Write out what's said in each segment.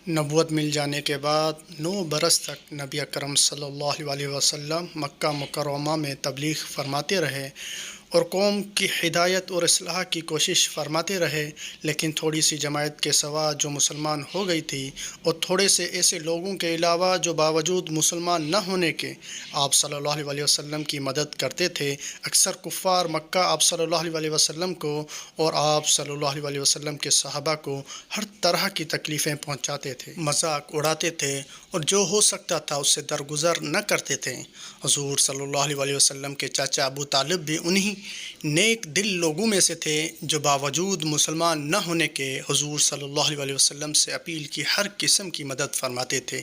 نبوت مل جانے کے بعد 9 برس تک نبی اکرم صلی اللہ علیہ وسلم مکہ مکرمہ میں تبلیغ فرماتے رہے اور قوم کی ہدایت اور اصلاح کی کوشش فرماتے رہے، لیکن تھوڑی سی جماعت کے سوا جو مسلمان ہو گئی تھی اور تھوڑے سے ایسے لوگوں کے علاوہ جو باوجود مسلمان نہ ہونے کے آپ صلی اللہ علیہ وسلم کی مدد کرتے تھے، اکثر کفار مکہ آپ صلی اللہ علیہ وسلم کو اور آپ صلی اللہ علیہ وسلم کے صحابہ کو ہر طرح کی تکلیفیں پہنچاتے تھے، مذاق اڑاتے تھے اور جو ہو سکتا تھا اس سے درگزر نہ کرتے تھے۔ حضور صلی اللہ علیہ وسلم کے چاچا ابو طالب بھی انہی نیک دل لوگوں میں سے تھے جو باوجود مسلمان نہ ہونے کے حضور صلی اللہ علیہ وسلم سے اپیل کی ہر قسم کی مدد فرماتے تھے۔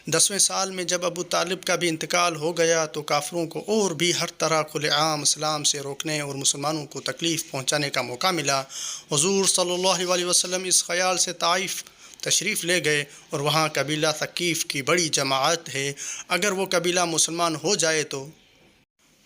10ویں سال میں جب ابو طالب کا بھی انتقال ہو گیا تو کافروں کو اور بھی ہر طرح کھلے عام اسلام سے روکنے اور مسلمانوں کو تکلیف پہنچانے کا موقع ملا۔ حضور صلی اللہ علیہ وسلم اس خیال سے طائف تشریف لے گئے اور وہاں قبیلہ ثقیف کی بڑی جماعت ہے، اگر وہ قبیلہ مسلمان ہو جائے تو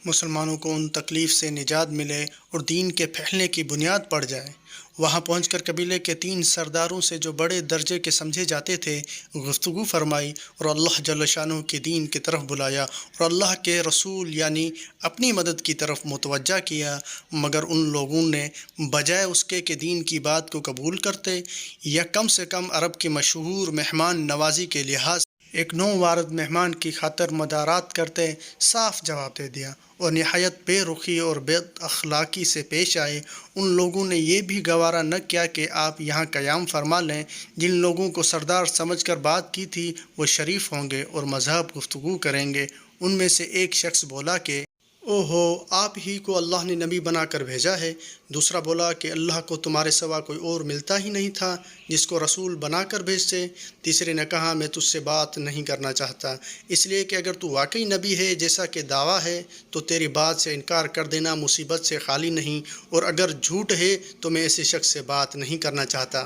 مسلمانوں کو ان تکلیف سے نجات ملے اور دین کے پھیلنے کی بنیاد پڑ جائے۔ وہاں پہنچ کر قبیلے کے 3 سرداروں سے جو بڑے درجے کے سمجھے جاتے تھے گفتگو فرمائی اور اللہ جل شانہ کے دین کی طرف بلایا اور اللہ کے رسول یعنی اپنی مدد کی طرف متوجہ کیا، مگر ان لوگوں نے بجائے اس کے کہ دین کی بات کو قبول کرتے یا کم سے کم عرب کی مشہور مہمان نوازی کے لحاظ ایک نو وارد مہمان کی خاطر مدارات کرتے، صاف جواب دے دیا اور نہایت بے رخی اور بے اخلاقی سے پیش آئے۔ ان لوگوں نے یہ بھی گوارا نہ کیا کہ آپ یہاں قیام فرما لیں۔ جن لوگوں کو سردار سمجھ کر بات کی تھی وہ شریف ہوں گے اور مذہب گفتگو کریں گے۔ ان میں سے ایک شخص بولا کہ اوہو، آپ ہی کو اللہ نے نبی بنا کر بھیجا ہے۔ دوسرا بولا کہ اللہ کو تمہارے سوا کوئی اور ملتا ہی نہیں تھا جس کو رسول بنا کر بھیجتے۔ تیسرے نے کہا میں تجھ سے بات نہیں کرنا چاہتا، اس لیے کہ اگر تو واقعی نبی ہے جیسا کہ دعویٰ ہے تو تیری بات سے انکار کر دینا مصیبت سے خالی نہیں، اور اگر جھوٹ ہے تو میں ایسے شخص سے بات نہیں کرنا چاہتا۔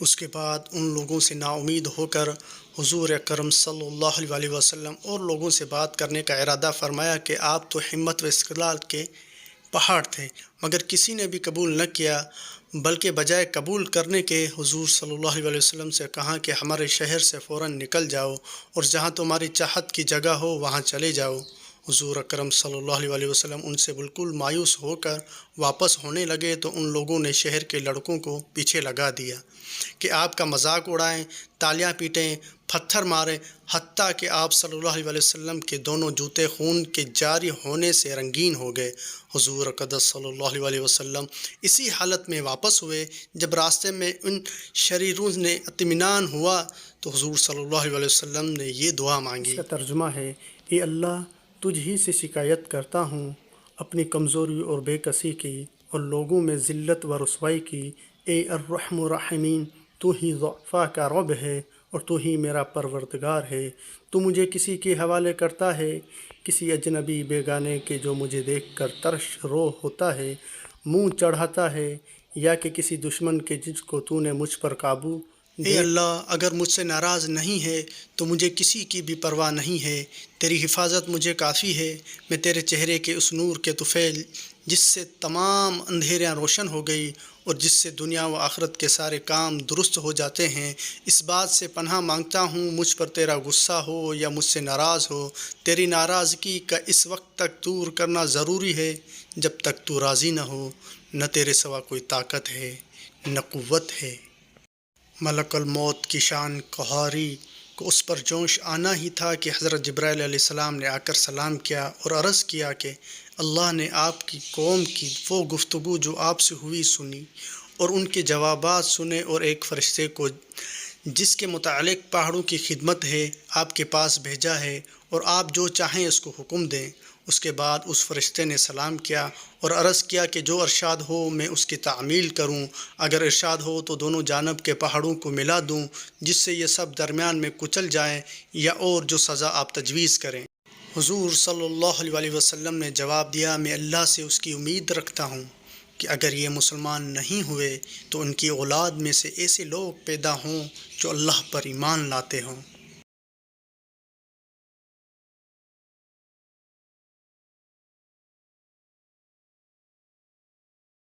اس کے بعد ان لوگوں سے نا امید ہو کر حضور اکرم صلی اللہ علیہ وسلم اور لوگوں سے بات کرنے کا ارادہ فرمایا کہ آپ تو ہمت و استقلال کے پہاڑ تھے، مگر کسی نے بھی قبول نہ کیا، بلکہ بجائے قبول کرنے کے حضور صلی اللہ علیہ وسلم سے کہا کہ ہمارے شہر سے فوراً نکل جاؤ اور جہاں تمہاری چاہت کی جگہ ہو وہاں چلے جاؤ۔ حضور اکرم صلی اللہ علیہ وسلم ان سے بالکل مایوس ہو کر واپس ہونے لگے تو ان لوگوں نے شہر کے لڑکوں کو پیچھے لگا دیا کہ آپ کا مذاق اڑائیں، تالیاں پیٹیں، پتھر ماریں، حتیٰ کہ آپ صلی اللہ علیہ وسلم کے دونوں جوتے خون کے جاری ہونے سے رنگین ہو گئے۔ حضور اقدس صلی اللہ علیہ وسلم اسی حالت میں واپس ہوئے۔ جب راستے میں ان شریروں نے اطمینان ہوا تو حضور صلی اللہ علیہ وسلم نے یہ دعا مانگی۔ اس کا ترجمہ ہے، اے اللہ، تجھ ہی سے شکایت کرتا ہوں اپنی کمزوری اور بے کسی کی اور لوگوں میں ذلت و رسوائی کی۔ اے الرحم الرحیمین، تو ہی ضعفاء کا رب ہے اور تو ہی میرا پروردگار ہے۔ تو مجھے کسی کے حوالے کرتا ہے، کسی اجنبی بیگانے کے جو مجھے دیکھ کر ترش رو ہوتا ہے، منہ چڑھاتا ہے، یا کہ کسی دشمن کے جس کو تو نے مجھ پر قابو اے اللہ، اگر مجھ سے ناراض نہیں ہے تو مجھے کسی کی بھی پرواہ نہیں ہے، تیری حفاظت مجھے کافی ہے۔ میں تیرے چہرے کے اس نور کے طفیل جس سے تمام اندھیریاں روشن ہو گئی اور جس سے دنیا و آخرت کے سارے کام درست ہو جاتے ہیں، اس بات سے پناہ مانگتا ہوں مجھ پر تیرا غصہ ہو یا مجھ سے ناراض ہو۔ تیری ناراضگی کا اس وقت تک دور کرنا ضروری ہے جب تک تو راضی نہ ہو۔ نہ تیرے سوا کوئی طاقت ہے نہ قوت ہے۔ ملک الموت کی شان قہاری کو اس پر جوش آنا ہی تھا کہ حضرت جبرائیل علیہ السلام نے آ کر سلام کیا اور عرض کیا کہ اللہ نے آپ کی قوم کی وہ گفتگو جو آپ سے ہوئی سنی اور ان کے جوابات سنے، اور ایک فرشتے کو جس کے متعلق پہاڑوں کی خدمت ہے آپ کے پاس بھیجا ہے، اور آپ جو چاہیں اس کو حکم دیں۔ اس کے بعد اس فرشتے نے سلام کیا اور عرض کیا کہ جو ارشاد ہو میں اس کی تعمیل کروں، اگر ارشاد ہو تو دونوں جانب کے پہاڑوں کو ملا دوں جس سے یہ سب درمیان میں کچل جائیں، یا اور جو سزا آپ تجویز کریں۔ حضور صلی اللہ علیہ وسلم نے جواب دیا، میں اللہ سے اس کی امید رکھتا ہوں کہ اگر یہ مسلمان نہیں ہوئے تو ان کی اولاد میں سے ایسے لوگ پیدا ہوں جو اللہ پر ایمان لاتے ہوں۔